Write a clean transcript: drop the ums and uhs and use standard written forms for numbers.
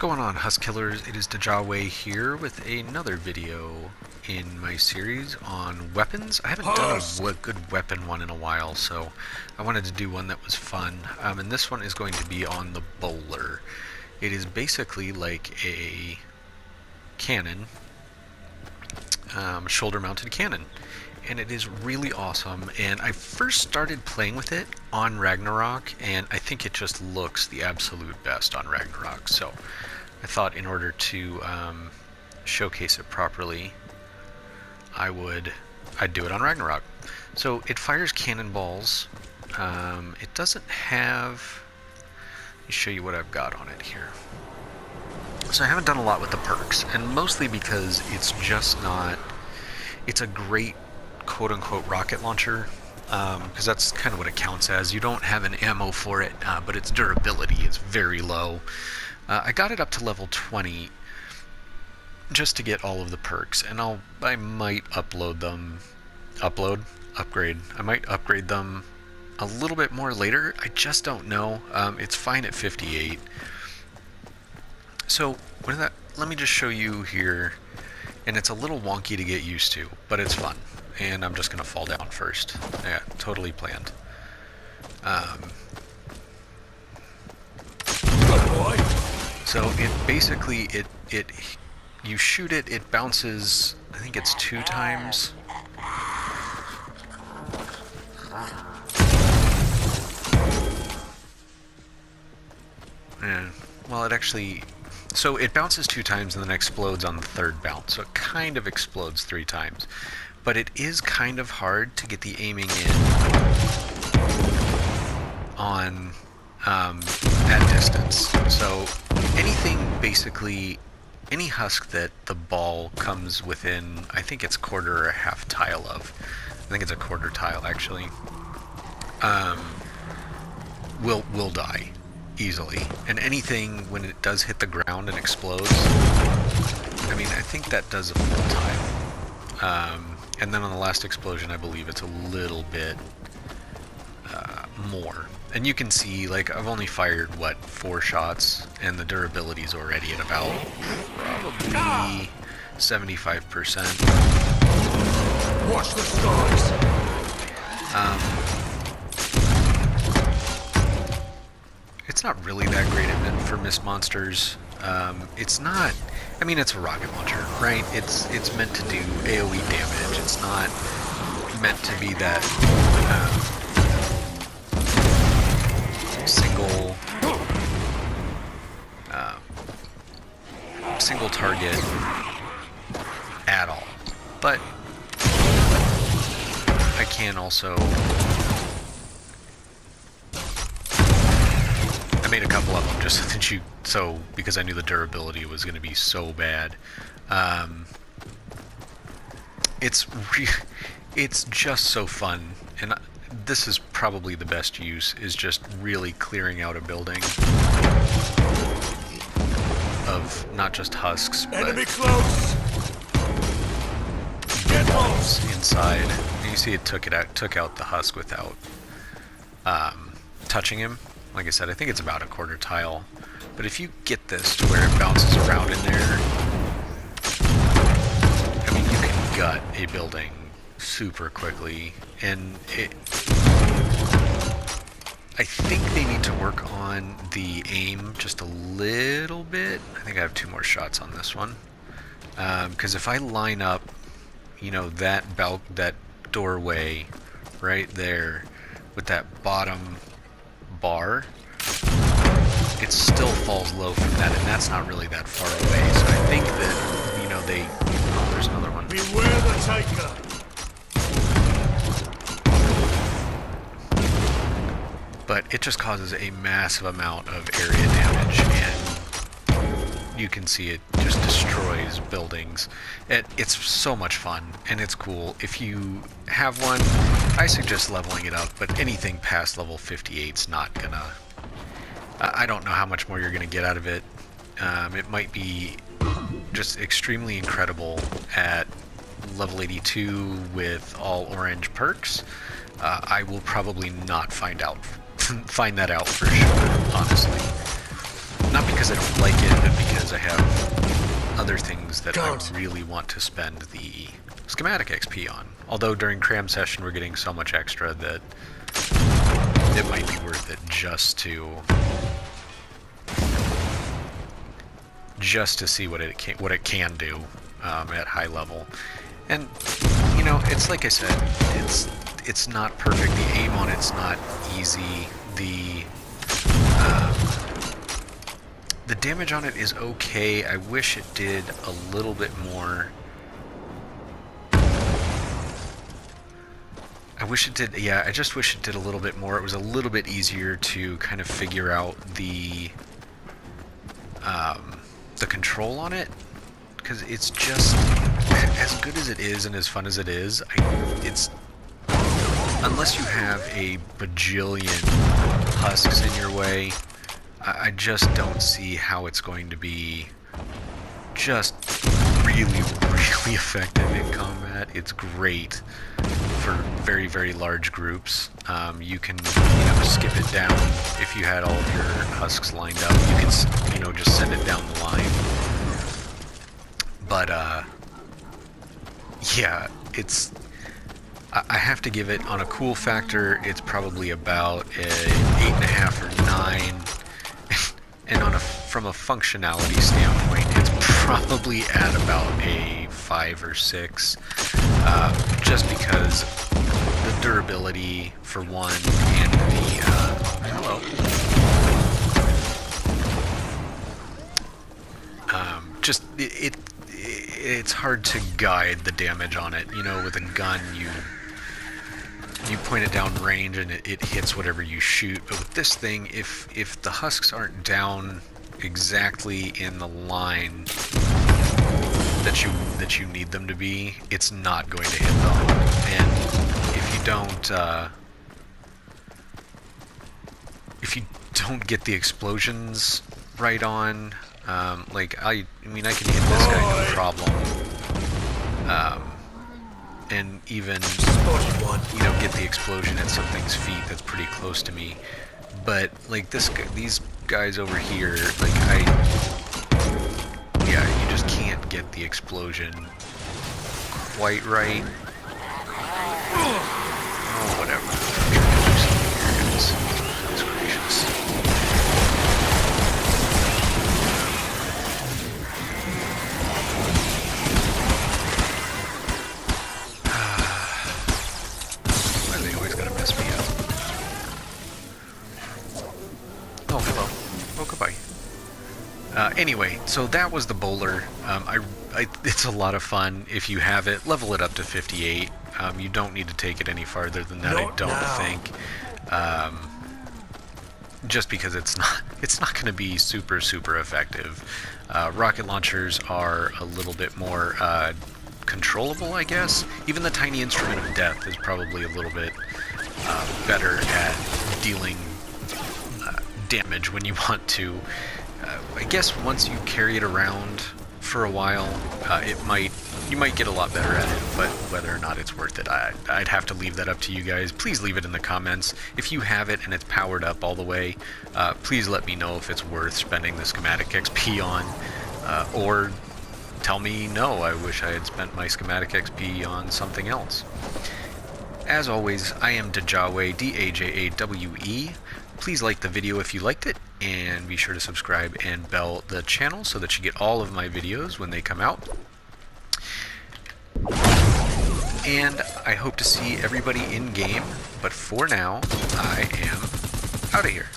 going on, Husk Killers? It is Dajaway here with another video in my series on weapons. I haven't done a good weapon one in a while, so I wanted to do one that was fun. And this one is going to be on the bowler. It is basically like a cannon, shoulder-mounted cannon. And it is really awesome, and I first started playing with it on Ragnarok, and I think it just looks the absolute best on Ragnarok, so I thought in order to showcase it properly, I'd do it on Ragnarok. So it fires cannonballs. It doesn't have... Let me show you what I've got on it here. So I haven't done a lot with the perks, and mostly because it's just not... It's a great quote-unquote rocket launcher, because that's kind of what it counts as. You don't have an ammo for it, but its durability is very low. I got it up to level 20 just to get all of the perks, and I might upgrade. I might upgrade them a little bit more later. I just don't know. It's fine at 58. So let me just show you here, and it's a little wonky to get used to, but it's fun. And I'm just going to fall down first. Yeah, totally planned. So it basically, you shoot it, it bounces, I think it's 2 times. Yeah, well it actually, so it bounces 2 times and then explodes on the 3rd bounce. So it kind of explodes 3 times. But it is kind of hard to get the aiming in on at distance. So anything, basically, any husk that the ball comes within, I think it's quarter or a half tile of, I think it's a quarter tile actually, will die easily. And anything, when it does hit the ground and explodes, I mean, I think that does a full tile. And then on the last explosion, I believe it's a little bit more. And you can see, like, I've only fired, 4 shots, and the durability is already at about probably 75%. Watch the stars. It's not really that great for mist monsters. It's not... I mean, it's a rocket launcher, right? It's meant to do AoE damage. It's not meant to be that single target at all. But I can also... I made a couple of them just so that because I knew the durability was going to be so bad. It's just so fun, and this is probably the best use, is just really clearing out a building of not just husks, but enemy close. Get balls inside. And you see it took out the husk without touching him. Like I said, I think it's about a quarter tile. But if you get this to where it bounces around in there, I mean, you can gut a building super quickly. And I think they need to work on the aim just a little bit. I think I have 2 more shots on this one. Because if I line up, you know, that doorway right there with that bottom bar, it still falls low from that, and that's not really that far away. So I think that, you know, oh, there's another one. Beware the taker. But it just causes a massive amount of area damage, and you can see it just destroys buildings. It's so much fun, and it's cool. If you have one, I suggest leveling it up, but anything past level 58 is not gonna... I don't know how much more you're gonna get out of it. It might be just extremely incredible at level 82 with all orange perks. I will probably not find that out for sure, honestly. Not because because I don't like it, but because I have other things that Don't. I really want to spend the schematic XP on. Although during cram session we're getting so much extra that it might be worth it just to see what it can do at high level. And you know, it's like I said, it's not perfect. The aim on it's not easy. The damage on it is okay. I wish it did a little bit more. I wish it did, yeah, I just wish it did a little bit more. It was a little bit easier to kind of figure out the control on it, because it's just, as good as it is and as fun as it is, it's, unless you have a bajillion husks in your way, I just don't see how it's going to be just really, really effective in combat. It's great for very, very large groups. You can, skip it down if you had all of your husks lined up. You can, just send it down the line. But, yeah, it's... I have to give it, on a cool factor, it's probably about an 8.5 or 9. And from a functionality standpoint, it's probably at about a 5 or 6, just because the durability for one, and the just it's hard to guide the damage on it. With a gun, you point it down range and it hits whatever you shoot. But with this thing, if the husks aren't down exactly in the line that you need them to be, it's not going to hit them. And if you don't get the explosions right on, I can hit this guy no problem. And even, get the explosion at something's feet that's pretty close to me. But, these guys over here, you just can't get the explosion quite right. Oh, whatever. I'm trying to do something here, guys. Goodness gracious. Why do they always gotta mess me up? Oh, hello. Oh, goodbye. Anyway, so that was the bowler. It's a lot of fun. If you have it, level it up to 58. You don't need to take it any farther than that, I don't think. Just because it's not going to be super, super effective. Rocket launchers are a little bit more controllable, I guess. Even the tiny instrument of death is probably a little bit better at dealing damage when you want to. I guess once you carry it around for a while, you might get a lot better at it, but whether or not it's worth it, I'd have to leave that up to you guys. Please leave it in the comments. If you have it and it's powered up all the way, please let me know if it's worth spending the schematic XP on, or tell me no, I wish I had spent my schematic XP on something else. As always, I am Dajawe, D-A-J-A-W-E. Please like the video if you liked it, and be sure to subscribe and bell the channel so that you get all of my videos when they come out. And I hope to see everybody in game, but for now, I am out of here.